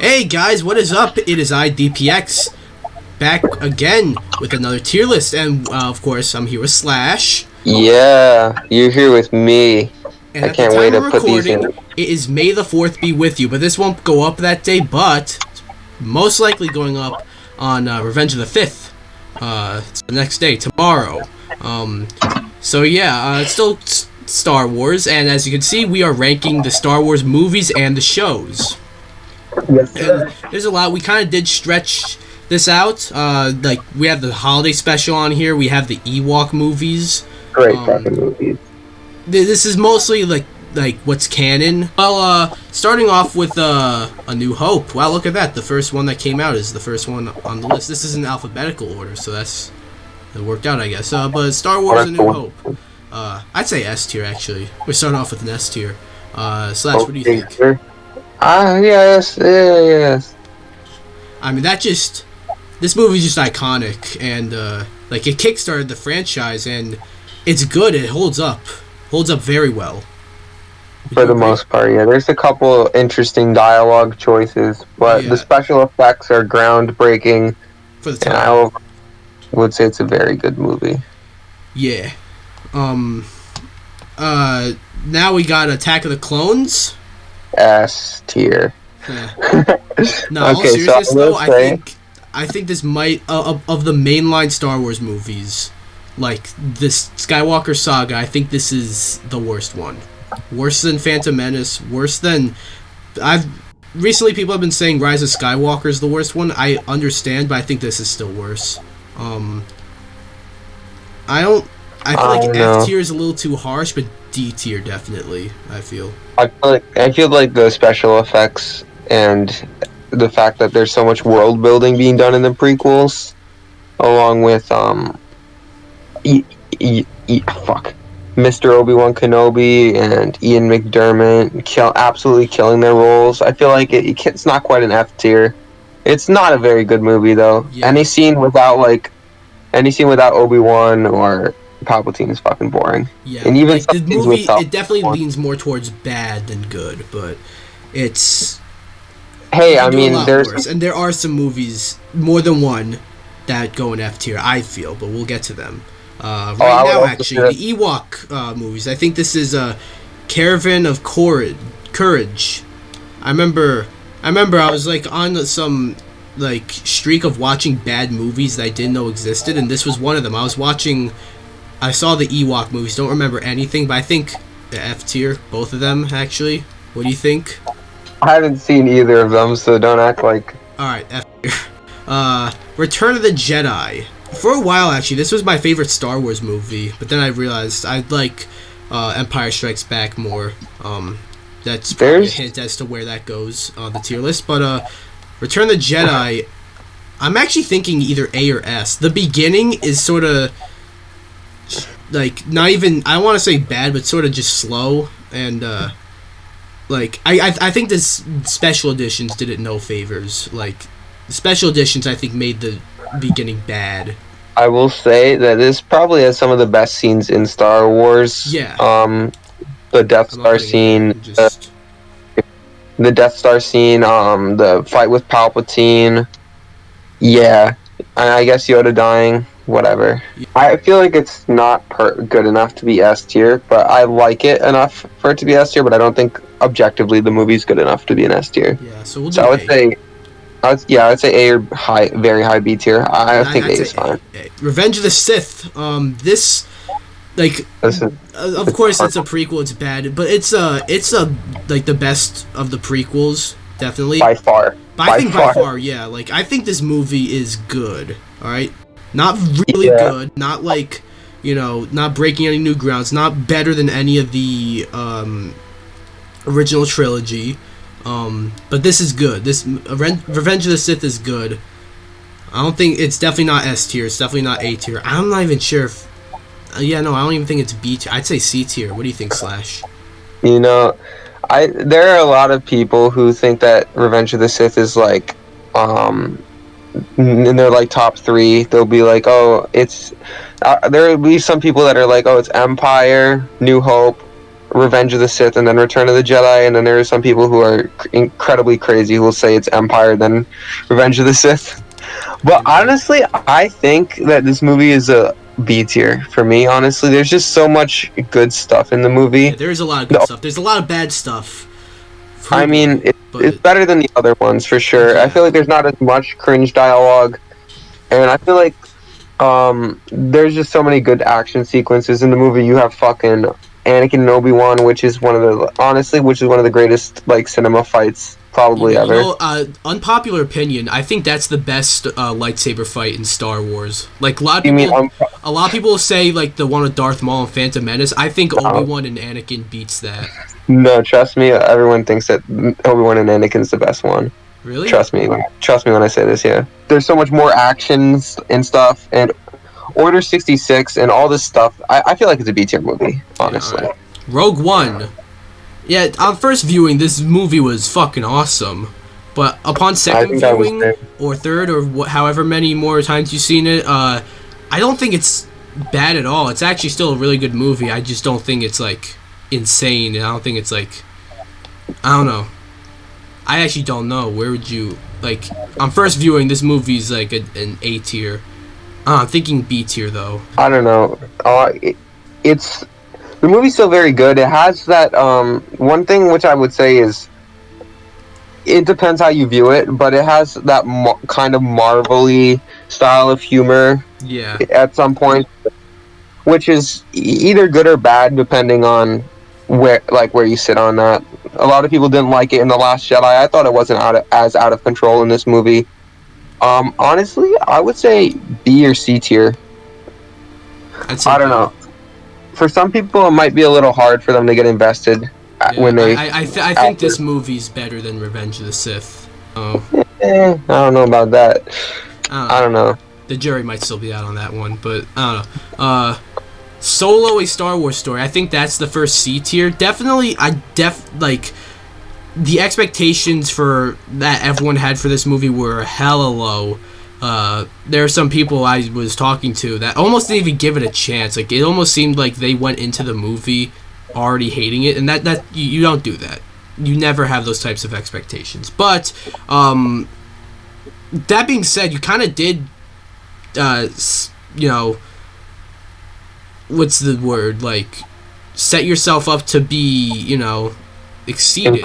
Hey guys, what is up? It is I, DPX, back again with another tier list, and of course, I'm here with Slash. Yeah, you're here with me. And I at the can't wait time to of put these recording, in. it is May the 4th be with you, but this won't go up that day, but most likely going up on Revenge of the 5th. It's the next day, tomorrow. So yeah, it's still Star Wars, and as you can see, we are ranking the Star Wars movies and the shows. Yes, And there's a lot. We kind of did stretch this out. Like, we have the holiday special on here. We have the Ewok movies. Great fucking movies. This is mostly like what's canon. Well, starting off with A New Hope. Wow, look at that. The first one that came out is the first one on the list. This is in alphabetical order, so it worked out, I guess. But Star Wars: A New Hope. I'd say S tier, actually. We're starting off with an S tier. Slash, what do you think? Yes. I mean, this movie's just iconic, and like, it kickstarted the franchise, and it's good. It holds up very well. For the most part, yeah. There's a couple interesting dialogue choices, but Yeah. the special effects are groundbreaking. For the And time. I would say it's a very good movie. Yeah. Now we got Attack of the Clones. S tier. Yeah. No, all Okay, so seriousness I will though, say- I think this might of the mainline Star Wars movies, like this Skywalker Saga, I think this is the worst one. Worse than Phantom Menace, worse than recently people have been saying Rise of Skywalker is the worst one. I understand, but I think this is still worse. I feel like F tier is a little too harsh, but D tier definitely, I feel. I feel like the special effects and the fact that there's so much world building being done in the prequels, along with Mr. Obi-Wan Kenobi and Ian McDiarmid absolutely killing their roles. I feel like it's not quite an F tier. It's not a very good movie though. Yeah. Any scene without Obi-Wan or Palpatine is fucking boring. Yeah, And even like, the some scenes movie, without it definitely Obi-Wan. leans more towards bad than good, but it's... Hey, you I can do a mean, lot there's worse. And there are some movies, more than one, that go in F tier, I feel, but we'll get to them. I Right would now, also actually, say the Ewok movies, I think this is Caravan of Courage. I remember I was, like, on some, like, streak of watching bad movies that I didn't know existed, and this was one of them. I saw the Ewok movies, don't remember anything, but I think the F tier, both of them, actually. What do you think? I haven't seen either of them, so don't act like... Alright, F tier. Return of the Jedi. For a while, actually, this was my favorite Star Wars movie, but then I realized I like Empire Strikes Back more. That's probably a hint as to where that goes on the tier list. But Return of the Jedi, I'm actually thinking either A or S. The beginning is sort of, like, not even, I don't want to say bad, but sort of just slow, and like, I think this special editions did it no favors. Like, the special editions, I think, made the beginning bad. I will say that this probably has some of the best scenes in Star Wars. Yeah. The Death Star scene, the Death Star scene, the fight with Palpatine. Yeah, I guess Yoda dying, whatever. Yeah. I feel like it's not good enough to be S tier, but I like it enough for it to be S tier, but I don't think objectively the movie's good enough to be an S tier. Yeah, so we'll do So I would A. say... I'd say A or very high B tier. I think A is fine. A. Revenge of the Sith. This, like, of course it's a prequel. It's bad, but it's like the best of the prequels, definitely. By far. By far, yeah. Like, I think this movie is good. All right, not really good. Not like, not breaking any new grounds. Not better than any of the original trilogy. But this is good. This Revenge of the Sith is good. I don't think it's definitely not S tier. It's definitely not A tier. I'm not even sure if. I don't even think it's B tier. I'd say C tier. What do you think, Slash? There are a lot of people who think that Revenge of the Sith is like, in their like top 3. They'll be like, oh, it's. There will be some people that are like, oh, it's Empire, New Hope, Revenge of the Sith and then Return of the Jedi, and then there are some people who are incredibly crazy who will say it's Empire then Revenge of the Sith. But honestly, I think that this movie is a B tier for me. Honestly, there's just so much good stuff in the movie. Yeah, there's a lot of good stuff. There's a lot of bad stuff. I mean, it's better than the other ones for sure. Yeah. I feel like there's not as much cringe dialogue, and I feel like there's just so many good action sequences in the movie. You have fucking Anakin and Obi-Wan, which is one of the greatest like cinema fights probably ever. You know, unpopular opinion, I think that's the best lightsaber fight in Star Wars. Like a lot of people say like the one with Darth Maul and Phantom Menace. I think Obi-Wan and Anakin beats that. No, trust me. Everyone thinks that Obi-Wan and Anakin's the best one. Really? Trust me when I say this. Yeah, there's so much more actions and stuff, and Order 66 and all this stuff. I feel like it's a B tier movie, honestly. Yeah, right. Rogue One. Yeah, on first viewing, this movie was fucking awesome. But upon second viewing, or third, or however many more times you've seen it, I don't think it's bad at all. It's actually still a really good movie. I just don't think it's, like, insane. And I don't think it's, like... I don't know. I actually don't know. Where would you... Like, on first viewing, this movie's, like, an A tier. I'm thinking B tier, though. I don't know. It's... The movie's still very good. It has that, one thing which I would say is, it depends how you view it, but it has that kind of Marvel-y style of humor. Yeah. At some point, which is either good or bad depending on where you sit on that. A lot of people didn't like it in The Last Jedi. I thought it wasn't as out of control in this movie. Honestly, I would say B or C tier. I don't know. For some people, it might be a little hard for them to get invested when they... I think this movie's better than Revenge of the Sith. Oh. I don't know about that. I don't know. The jury might still be out on that one, but I don't know. Solo: A Star Wars Story. I think that's the first C tier. Definitely, like... The expectations for that everyone had for this movie were hella low. There are some people I was talking to that almost didn't even give it a chance. Like, it almost seemed like they went into the movie already hating it, and that you don't do that. You never have those types of expectations. But that being said, you kind of did, you know, what's the word? Like, set yourself up to be, you know, exceeded.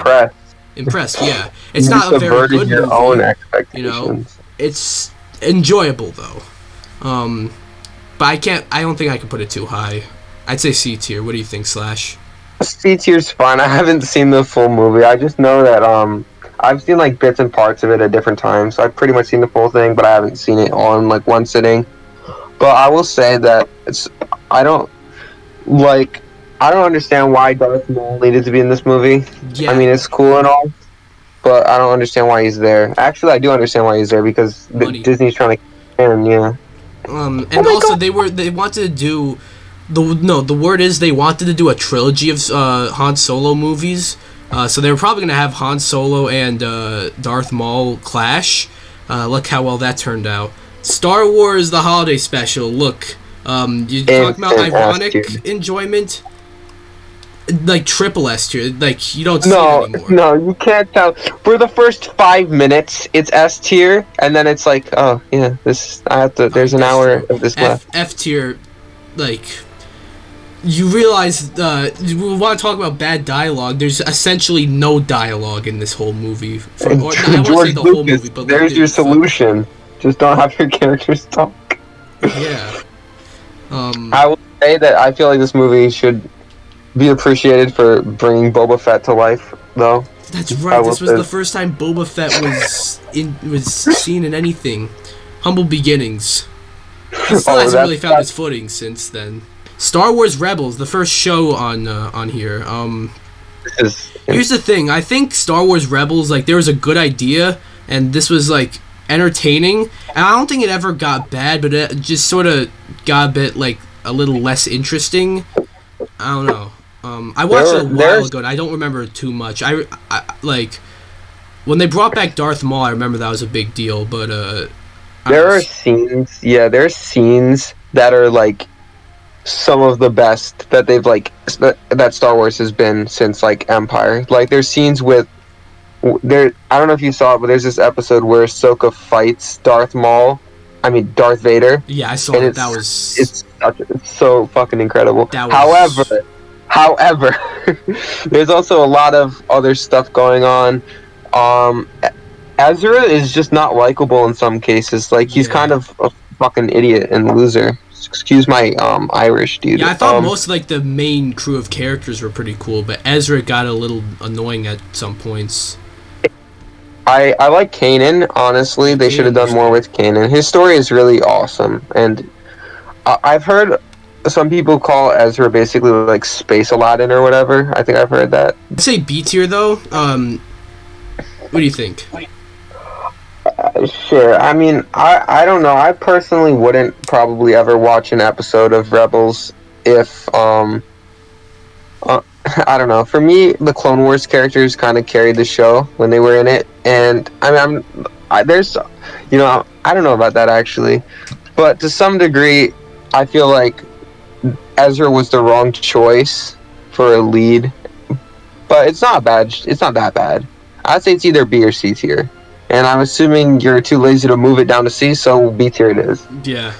Impressed, yeah. It's not a very good your movie. Own expectations. You know, it's enjoyable though. But I don't think I can put it too high. I'd say C tier. What do you think, Slash? C tier's fine. I haven't seen the full movie. I just know that I've seen like bits and parts of it at different times. So I've pretty much seen the full thing, but I haven't seen it all in like one sitting. But I will say that I don't understand why Darth Maul needed to be in this movie. Yeah. I mean, it's cool and all, but I don't understand why he's there. Actually, I do understand why he's there, because Disney's trying to get him, yeah. And also, they wanted to do... The word is they wanted to do a trilogy of Han Solo movies. So they were probably going to have Han Solo and Darth Maul clash. Look how well that turned out. Star Wars The Holiday Special, look. You talk about ironic enjoyment? Like triple S tier, like you don't see it anymore. No, you can't tell. For the first 5 minutes, it's S tier, and then it's like, oh yeah, there's an hour of this left. F tier, like you realize, we want to talk about bad dialogue. There's essentially no dialogue in this whole movie. I won't say the whole movie, but there's your solution. Just don't have your characters talk. Yeah. I will say that I feel like this movie should be appreciated for bringing Boba Fett to life, though. That's right. This was the first time Boba Fett was seen in anything. Humble beginnings. He still hasn't really found his footing since then. Star Wars Rebels, the first show on here. Here's the thing. I think Star Wars Rebels, like, there was a good idea, and this was like entertaining, and I don't think it ever got bad, but it just sort of got a bit like a little less interesting. I don't know. I watched it a while ago, and I don't remember too much. I like when they brought back Darth Maul. I remember that was a big deal, but there are scenes. Yeah, there's scenes that are like some of the best that they've like that Star Wars has been since like Empire. Like there's scenes with there. I don't know if you saw it, but there's this episode where Ahsoka fights Darth Vader. Yeah, I saw and it. That was it's so fucking incredible. That was... However, there's also a lot of other stuff going on. Ezra is just not likable in some cases. Like he's kind of a fucking idiot and loser. Excuse my Irish, dude. Yeah, I thought most of like the main crew of characters were pretty cool, but Ezra got a little annoying at some points. I like Kanan, honestly. They should have done more with Kanan. His story is really awesome, and I've heard some people call Ezra basically like Space Aladdin or whatever. I think I've heard that. I'd say B tier though. What do you think? Sure. I mean, I don't know. I personally wouldn't probably ever watch an episode of Rebels if I don't know. For me, the Clone Wars characters kind of carried the show when they were in it, and I mean, there's, you know, I don't know about that actually, but to some degree, I feel like Ezra was the wrong choice for a lead, but it's not bad. It's not that bad. I'd say it's either B or C tier, and I'm assuming you're too lazy to move it down to C, so B tier it is. Yeah.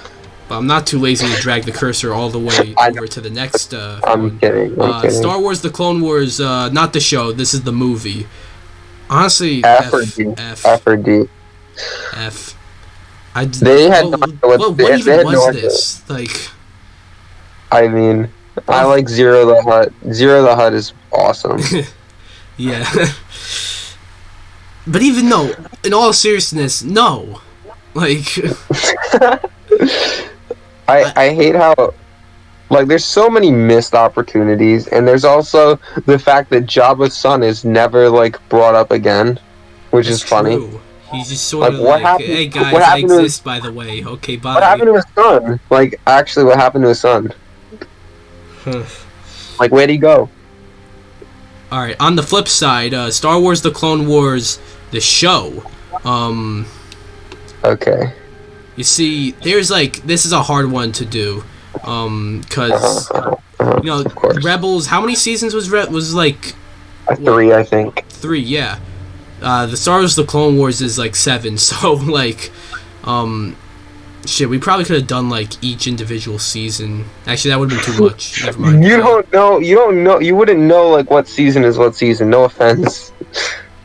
But I'm not too lazy to drag the cursor all the way over to the next I'm kidding. Star Wars The Clone Wars, not the show, this is the movie. Honestly, F or D. F or D. F. They had what even was this? Like, I mean, I like Zero the Hutt. Zero the Hutt is awesome. Yeah. But even though, in all seriousness, no. Like... I hate how, like, there's so many missed opportunities, and there's also the fact that Jabba's son is never, like, brought up again, which is funny. True. He's just sort of like, hey guys, I exist, by the way. Okay, bye. What happened to his son? Like, actually, what happened to his son? Like, where'd he go? Alright, on the flip side, Star Wars The Clone Wars, the show. Okay. You see, there's like, this is a hard one to do, because, you know, Rebels, how many seasons was like... 3, I think. 3, yeah. The Star Wars The Clone Wars is like 7, so, like, shit, we probably could have done, like, each individual season. Actually, that would have been too much. Never mind. You wouldn't know, like, what season is what season, no offense.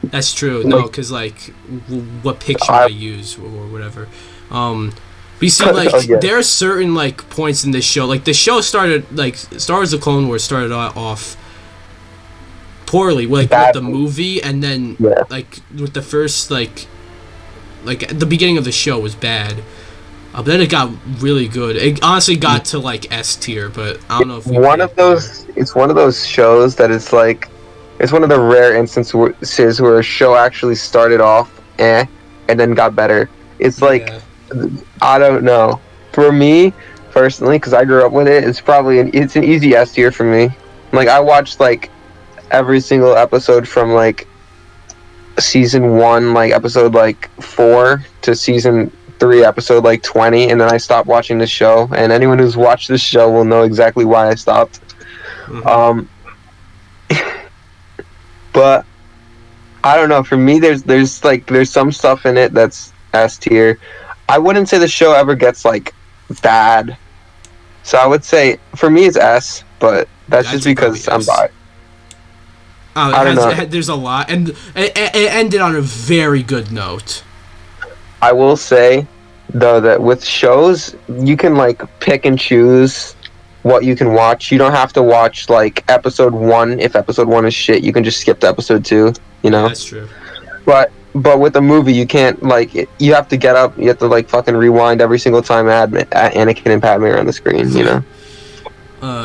That's true, no, because, like, what picture I use, or whatever. But you see, like, there are certain, like, points in this show. Like, the show started, like, Star Wars The Clone Wars started off poorly, like, with the movie, and then, like, with the first, like, the beginning of the show was bad. But then it got really good. It honestly got to, like, S tier, but I don't know if... It's one of those shows that it's, like, it's one of the rare instances where a show actually started off, and then got better. It's, like... Yeah. I don't know. For me, personally, because I grew up with it, it's an easy S tier for me. Like, I watched, like, every single episode from, like, season 1, like, episode, like, 4 to season 3, episode, like, 20, and then I stopped watching the show, and anyone who's watched this show will know exactly why I stopped. Mm-hmm. But, I don't know, for me, there's some stuff in it that's S tier. I wouldn't say the show ever gets, like, bad. So I would say, for me, it's S, but that's just because I'm biased. I don't know. There's a lot, and it ended on a very good note. I will say, though, that with shows, you can, like, pick and choose what you can watch. You don't have to watch, like, episode 1. If episode 1 is shit, you can just skip to episode 2, you know? Yeah, that's true. But with a movie, you can't, like, you have to get up, you have to, like, fucking rewind every single time Anakin and Padme are on the screen, you know?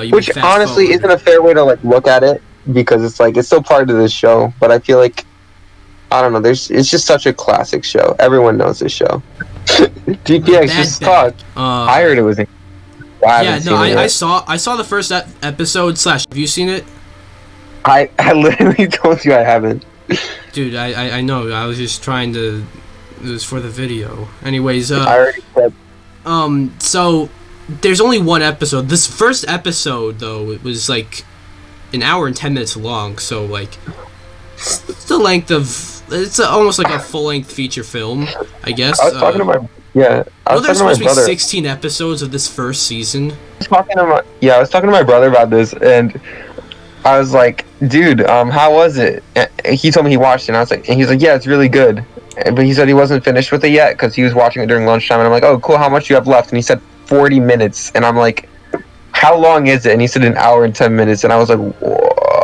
Which, honestly, isn't a fair way to, like, look at it, because it's, like, it's still part of the show, but I feel like, I don't know, it's just such a classic show. Everyone knows this show. DPX, just talk. I heard it was... I saw the first episode / have you seen it? I literally told you I haven't. Dude, I know. I was just trying to... It was for the video. Anyways, I already said... So... there's only one episode. This first episode, though, it was like an hour and 10 minutes long. So like, it's the length of almost like a full length feature film, I guess. I was talking to my there's supposed to be 16 episodes of this first season. I was talking to my brother about this, and I was like, dude, how was it? And he told me he watched it, and I was like, and he's like, yeah, it's really good. But he said he wasn't finished with it yet because he was watching it during lunchtime, and I'm like, oh, cool, how much do you have left? And he said 40 minutes, and I'm like, how long is it? And he said an hour and 10 minutes, and I was like, whoa.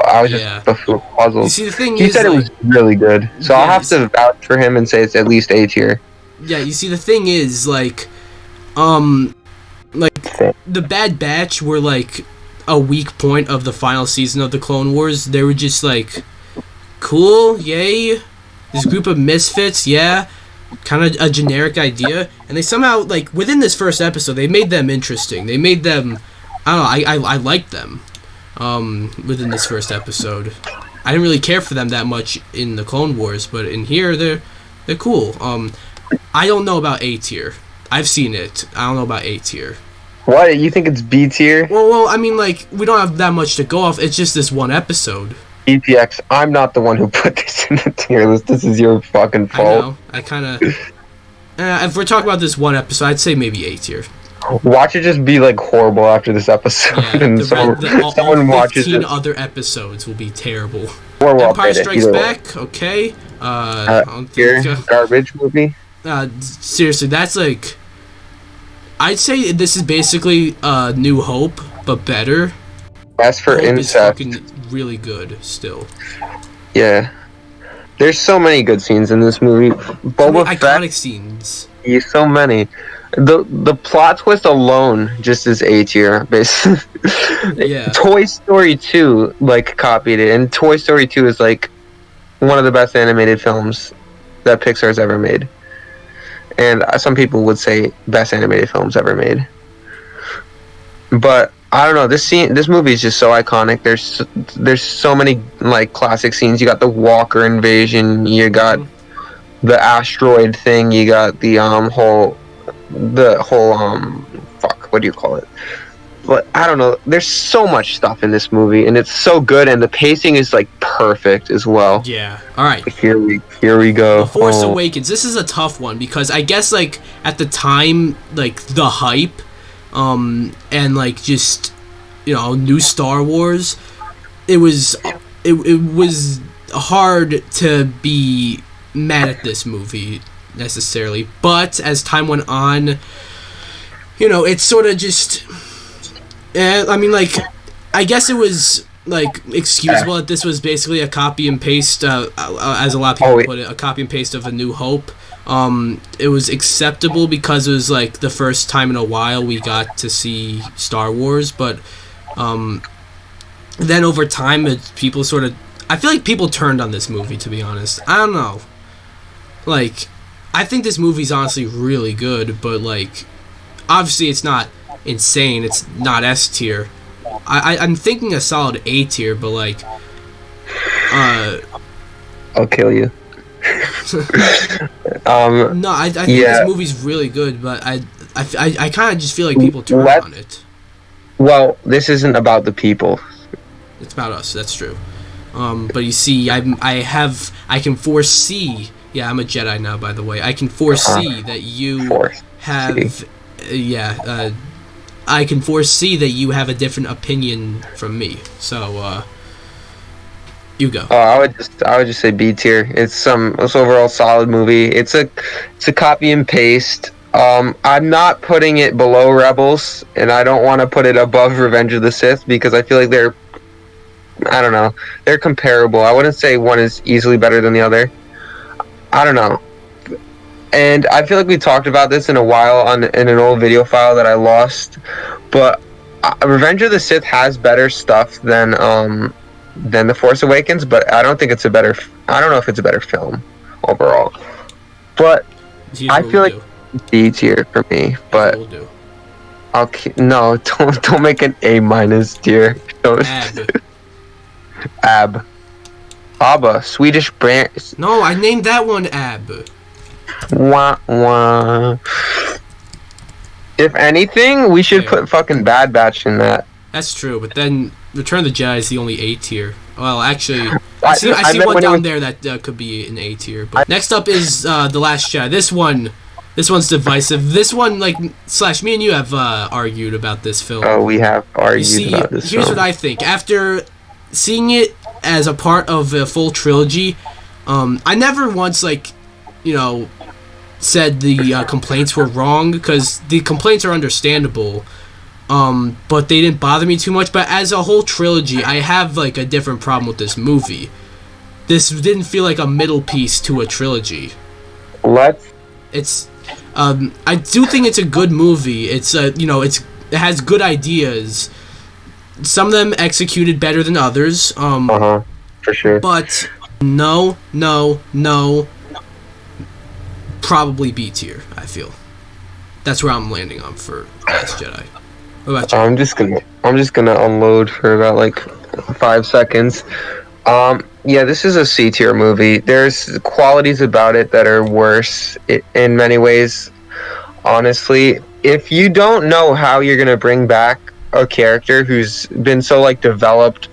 I was just puzzled. You see, the thing he said like, it was really good, so I'll have to vouch for him and say it's at least A tier. Yeah, you see, the thing is, like, the Bad Batch were, like, a weak point of the final season of the Clone Wars. They were just, like, cool, yay, this group of misfits, yeah, kind of a generic idea, and they somehow, like, within this first episode, they made them interesting. They made them, I don't know, I liked them, within this first episode. I didn't really care for them that much in the Clone Wars, but in here, they're cool. I don't know about A tier. I've seen it. I don't know about A tier. What? You think it's B tier? Well, I mean, like, we don't have that much to go off. It's just this one episode. DPX, I'm not the one who put this in the tier list. This is your fucking fault. I know. I kind of... if we're talking about this one episode, I'd say maybe A tier. Watch it just be, like, horrible after this episode. Yeah, and someone watches it. 15 other episodes will be terrible. Or Empire Strikes Back, okay. Garbage movie. Seriously, that's like... I'd say this is basically New Hope, but better. As for Hope incest, is fucking really good still. Yeah, there's so many good scenes in this movie. Boba Fett, iconic scenes. Yeah, so many. The plot twist alone just is A tier, basically. Yeah. Toy Story 2 like copied it, and Toy Story 2 is like one of the best animated films that Pixar's ever made. And some people would say best animated films ever made. But I don't know. This movie is just so iconic. There's so many like classic scenes. You got the Walker invasion. You got the asteroid thing. You got the whole fuck. What do you call it? But I don't know. There's so much stuff in this movie, and it's so good, and the pacing is like perfect as well. Yeah. All right. Here we go. The Force Awakens. This is a tough one because I guess like at the time, like the hype, and like just new Star Wars, it was hard to be mad at this movie necessarily. But as time went on, it's sort of just. I mean, like, I guess it was, like, excusable that this was basically a copy and paste, as a lot of people put it, a copy and paste of A New Hope. It was acceptable because it was, like, the first time in a while we got to see Star Wars, but then over time, people sort of... I feel like people turned on this movie, to be honest. I don't know. Like, I think this movie's honestly really good, but, like, obviously it's not... insane. It's not S tier. I'm thinking a solid A tier, but like, I'll kill you. No, I think this movie's really good, but I kind of just feel like people turn on it. Well, this isn't about the people. It's about us. That's true. But you see, I can foresee. Yeah, I'm a Jedi now, by the way. I can foresee that you have. I can foresee that you have a different opinion from me. So, you go. I would just say B tier. It's overall solid movie. It's a copy and paste. I'm not putting it below Rebels, and I don't want to put it above Revenge of the Sith because I feel like they're comparable. I wouldn't say one is easily better than the other. I don't know. And I feel like we talked about this in an old video file that I lost, but Revenge of the Sith has better stuff than The Force Awakens, but I don't think it's I don't know if it's a better film overall. But I feel like B tier for me. But don't make an A- tier. Ab. Abba, Swedish brand. No, I named that one Ab. Wah, wah. If anything, we should Yeah. put fucking Bad Batch in that. That's true, but then Return of the Jedi is the only A tier. Well, actually, I I see meant one when it down was- there that could be an A tier. But next up is The Last Jedi. This one's divisive. This one, like, Slash, me and you have argued about this film. Oh, we have You argued see, about this. here's film. what I think. After seeing it as a part of a full trilogy, I never once, like, you know, said the complaints were wrong, because the complaints are understandable. But they didn't bother me too much. But as a whole trilogy, I have, like, a different problem with this movie. This didn't feel like a middle piece to a trilogy. It's, I do think it's a good movie. It's, you know, it has good ideas. Some of them executed better than others. For sure. But no. Probably B tier, I feel. That's where I'm landing on for Last Jedi. What about you? I'm just gonna unload for about like 5 seconds. Yeah, this is a C tier movie. There's qualities about it that are worse in many ways. Honestly, if you don't know how you're gonna bring back a character who's been so like developed,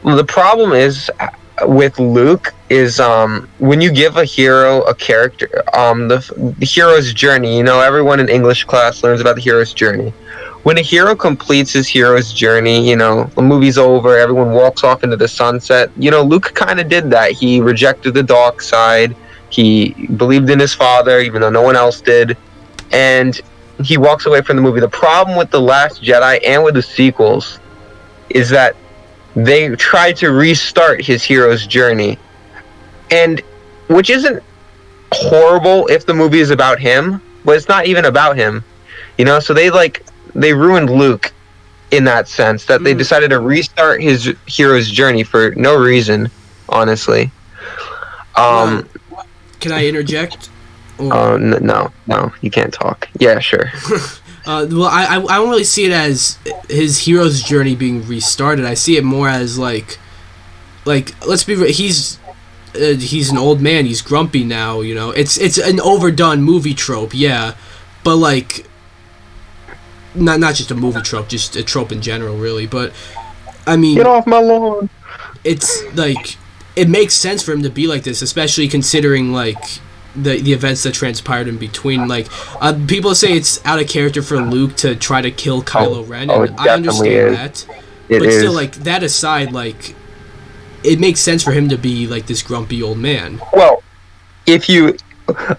the problem is with Luke is when you give a hero a character, the hero's journey. You know, everyone in English class learns about the hero's journey. When a hero completes his hero's journey, you know, the movie's over, everyone walks off into the sunset. You know, Luke kind of did that. He rejected the dark side. He believed in his father, even though no one else did. And he walks away from the movie. The problem with The Last Jedi and with the sequels is that they tried to restart his hero's journey. And, which isn't horrible if the movie is about him, but it's not even about him. You know, so they ruined Luke in that sense, that they decided to restart his hero's journey for no reason, honestly. Can I interject? No, you can't talk. Yeah, sure. Well, I don't really see it as his hero's journey being restarted. I see it more as like let's be real, he's an old man. He's grumpy now. You know, it's an overdone movie trope, yeah, but like. Not just a movie trope, just a trope in general, really. But I mean, Get off my lawn. It's like it makes sense for him to be like this, especially considering like the events that transpired in between. Like people say it's out of character for Luke to try to kill Kylo Ren, and it I understand definitely that. It But is. still, like that aside, like it makes sense for him to be like this grumpy old man. Well, if you...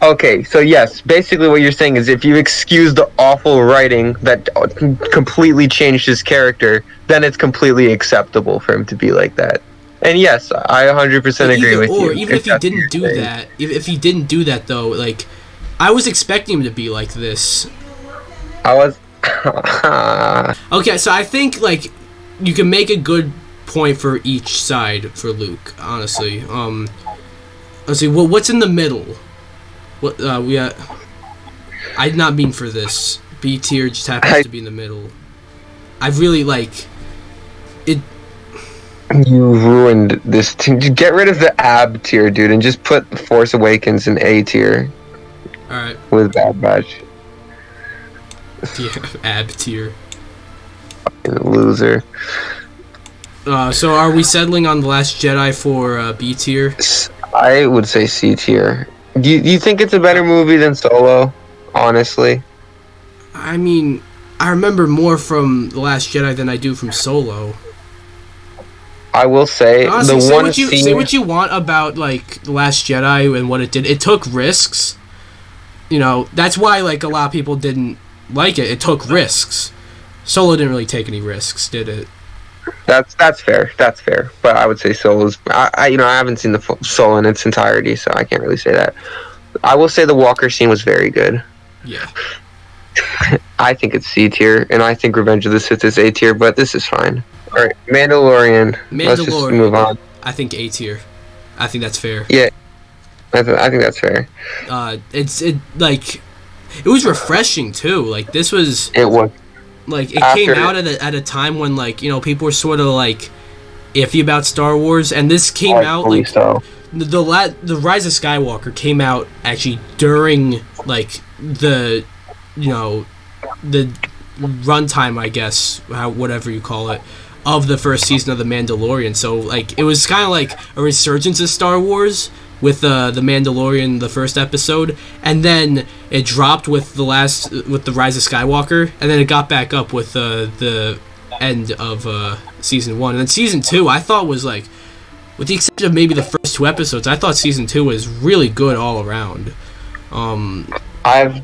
Okay, so yes, basically what you're saying is if you excuse the awful writing that completely changed his character, then it's completely acceptable for him to be like that. And yes, I 100% agree with you. Even if he didn't do that, if he didn't do that though, like I was expecting him to be like this. I was... Okay, so I think like you can make a good point for each side for Luke, honestly. Let's see, what's in the middle? What we got? I did not mean for this. B tier just happens to be in the middle. I really like it. You ruined this. Get rid of the ab tier, dude, and just put Force Awakens in A tier. All right. With Bad Batch. Yeah, ab tier. Loser. So are we settling on The Last Jedi for B tier? I would say C tier. Do you think it's a better movie than Solo? Honestly. I mean, I remember more from The Last Jedi than I do from Solo. I will say Honestly, the say what you want about like The Last Jedi and what it did. It took risks. You know, that's why like a lot of people didn't like it. It took risks. Solo didn't really take any risks, did it? That's fair. That's fair. But I would say Solo's. I haven't seen the Solo in its entirety, so I can't really say that. I will say the Walker scene was very good. Yeah. I think it's C tier, and I think Revenge of the Sith is A tier, but this is fine. All right, Mandalorian. Let's just move on. I think A tier. I think that's fair. Yeah, I think that's fair. It was refreshing too. Like this was. It was. Like it came out at a time when like people were sort of like iffy about Star Wars, and this came out like the Rise of Skywalker came out actually during like the the runtime, I guess, whatever you call it, of the first season of The Mandalorian. So like it was kind of like a resurgence of Star Wars with The Mandalorian, the first episode, and then it dropped with the Rise of Skywalker, and then it got back up with the end of season 1. And then season 2, I thought was like, with the exception of maybe the first 2 episodes, I thought season 2 was really good all around. I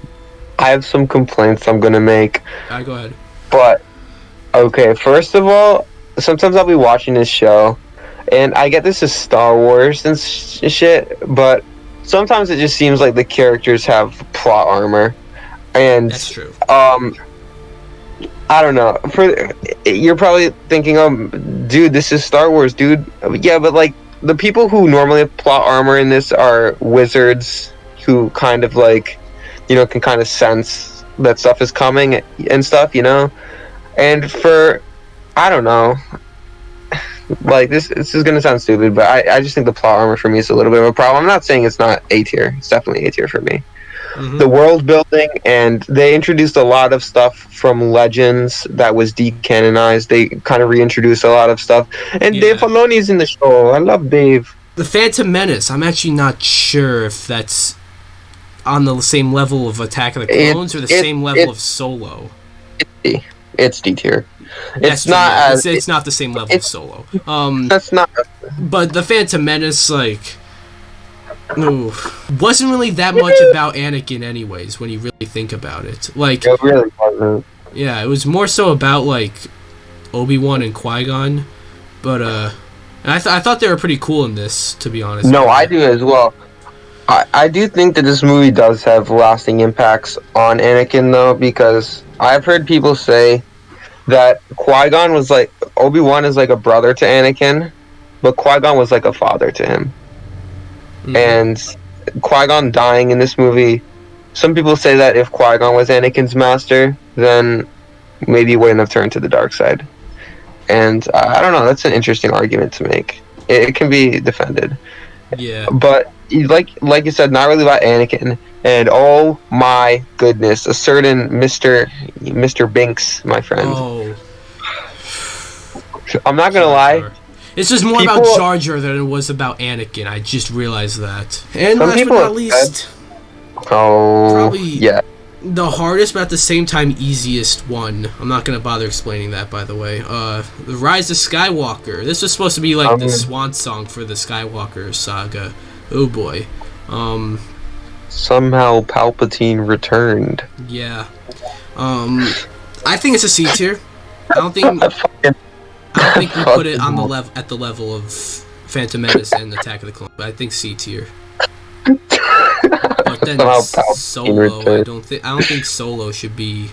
have some complaints I'm gonna make. Go ahead. But okay, first of all, sometimes I'll be watching this show, and I get this is Star Wars and shit, but sometimes it just seems like the characters have plot armor, and that's true. I don't know. You're probably thinking, dude, this is Star Wars, dude. Yeah, but like the people who normally have plot armor in this are wizards who kind of like, you know, can kind of sense that stuff is coming and stuff, you know. And I don't know. Like this is gonna sound stupid, but I just think the plot armor for me is a little bit of a problem. I'm not saying it's not A tier. It's definitely A tier for me. Mm-hmm. The world building, and they introduced a lot of stuff from Legends that was decanonized. They kind of reintroduced a lot of stuff. And Dave Filoni's in the show. I love Dave. The Phantom Menace, I'm actually not sure if that's on the same level of Attack of the Clones or the same level of Solo. It's D tier. It's not it's not the same level of Solo. That's not. But the Phantom Menace, like, wasn't really that much about Anakin, anyways. When you really think about it, like, it really wasn't. Yeah, it was more so about like Obi-Wan and Qui-Gon, but and I thought they were pretty cool in this, to be honest. No, I do as well. I do think that this movie does have lasting impacts on Anakin, though, because I've heard people say that Qui-Gon was like, Obi-Wan is like a brother to Anakin, but Qui-Gon was like a father to him. Mm-hmm. And Qui-Gon dying in this movie, some people say that if Qui-Gon was Anakin's master, then maybe he wouldn't have turned to the dark side. And I don't know, that's an interesting argument to make. It can be defended. Yeah. But like you said, not really about Anakin. And oh my goodness, a certain Mr. Binks, my friend. Oh. I'm not gonna lie. It's just more about Jar Jar than it was about Anakin. I just realized that. And last but not least, probably the hardest, but at the same time easiest one. I'm not gonna bother explaining that, by the way. The Rise of Skywalker. This was supposed to be like the swan song for the Skywalker Saga. Oh boy. Somehow Palpatine returned. Yeah. I think it's a C tier. I don't think we put it on the at the level of Phantom Menace and Attack of the Clones. But I think C tier. But then Solo, I don't think Solo should be.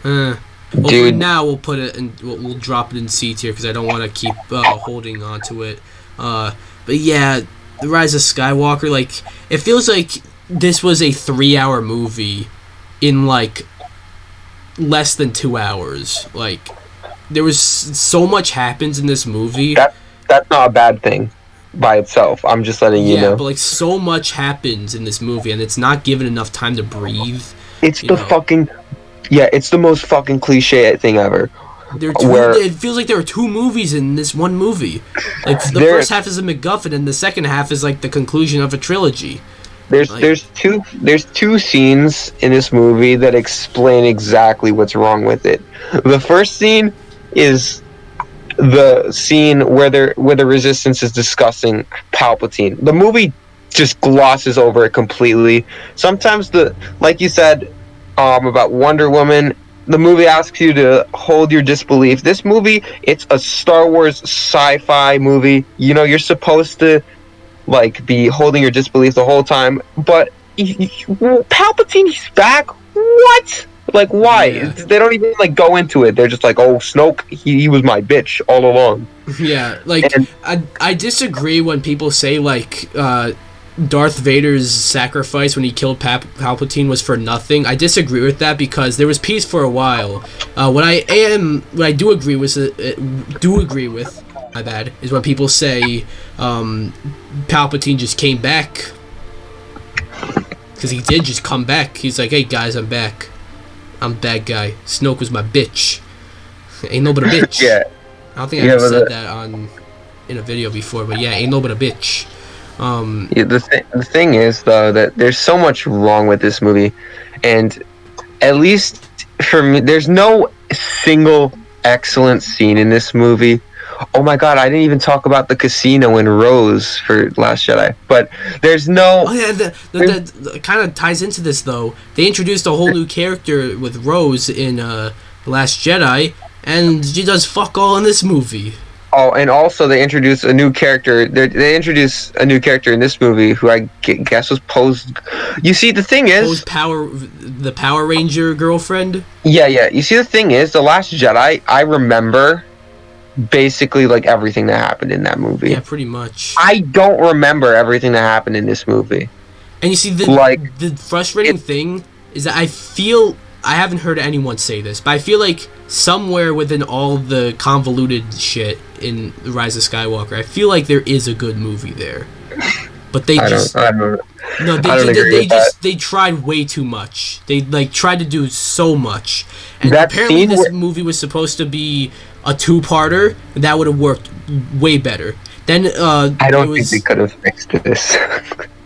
Well, for now we'll put it and we'll drop it in C tier because I don't want to keep holding on to it. But yeah, The Rise of Skywalker, like, it feels like this was a 3-hour movie in like less than 2 hours. Like, there was so much happens in this movie. That's not a bad thing by itself. I'm just letting you know. Yeah, but like so much happens in this movie, and it's not given enough time to breathe. It's it's the most fucking cliche thing ever. It feels like there are 2 movies in this one movie. Like the first half is a MacGuffin, and the second half is like the conclusion of a trilogy. There's two scenes in this movie that explain exactly what's wrong with it. The first scene is the scene where the Resistance is discussing Palpatine. The movie just glosses over it completely. Sometimes like you said about Wonder Woman, the movie asks you to hold your disbelief. This movie, it's a Star Wars sci-fi movie. You know, you're supposed to like be holding your disbelief the whole time, but Palpatine, he's back? What? Like, why? Yeah. They don't even like go into it. They're just like, oh, Snoke, he was my bitch all along. Yeah, like, I disagree when people say like Darth Vader's sacrifice when he killed Palpatine was for nothing. I disagree with that because there was peace for a while. What I do agree with, my bad, is when people say Palpatine just came back, because he did just come back. He's like, hey guys, I'm back. I'm bad guy. Snoke was my bitch. Ain't no but a bitch. Yeah. I don't think I ever said that in a video before, but yeah, ain't no but a bitch. Yeah, the thing is though that there's so much wrong with this movie, and at least for me, there's no single excellent scene in this movie. Oh my god, I didn't even talk about the casino in Rose for Last Jedi, but there's no. Oh yeah, that kind of ties into this though. They introduced a whole new character with Rose in Last Jedi, and she does fuck all in this movie. Oh, and also they introduced a new character. They introduced a new character in this movie who I guess was Poe's. You see, the thing is, the Power Ranger girlfriend. Yeah. You see, the thing is, The Last Jedi. I remember basically like everything that happened in that movie. Yeah, pretty much. I don't remember everything that happened in this movie. And you see, the frustrating thing is that I haven't heard anyone say this, but I feel like somewhere within all the convoluted shit in The Rise of Skywalker, I feel like there is a good movie there. But they they tried way too much. They like tried to do so much. And apparently this movie was supposed to be a two-parter, and that would have worked way better. Then I don't think they could have fixed this.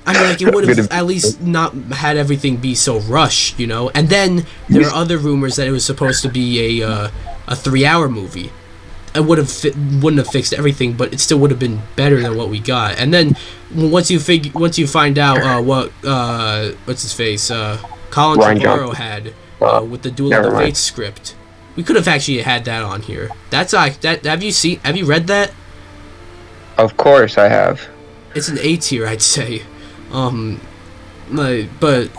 I mean, like, it would have at least not had everything be so rushed, you know? And then there are other rumors that it was supposed to be a 3-hour movie. It wouldn't have fixed everything, but it still would have been better than what we got. And then once you find out what's his face, Colin Trevorrow had with the Duel of the Fates script, we could have actually had that on here. That's that. Have you read that? Of course I have. It's an A tier, I'd say. But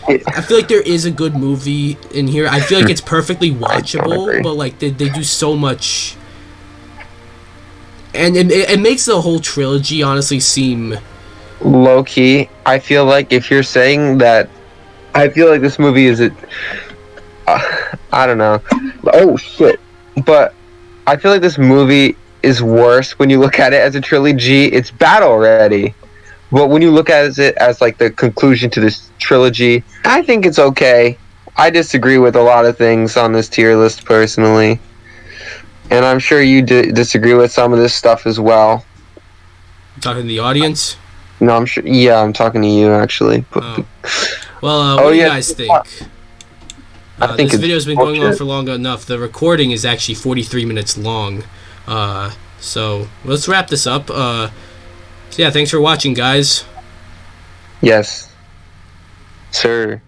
I feel like there is a good movie in here. I feel like it's perfectly watchable, but like they do so much, and it makes the whole trilogy honestly seem low key. I feel like if you're saying that, I feel like this movie is I don't know. Oh shit! But I feel like this movie is worse when you look at it as a trilogy. It's bad already, but when you look at it as like the conclusion to this trilogy, I think it's okay. I disagree with a lot of things on this tier list personally, and I'm sure you disagree with some of this stuff as well. Talking to the audience? No, I'm sure. Yeah, I'm talking to you actually. Oh. Well, what do you guys think? I think this video's been going on for long enough. The recording is actually 43 minutes long. So let's wrap this up. So yeah, thanks for watching, guys. Yes, sir.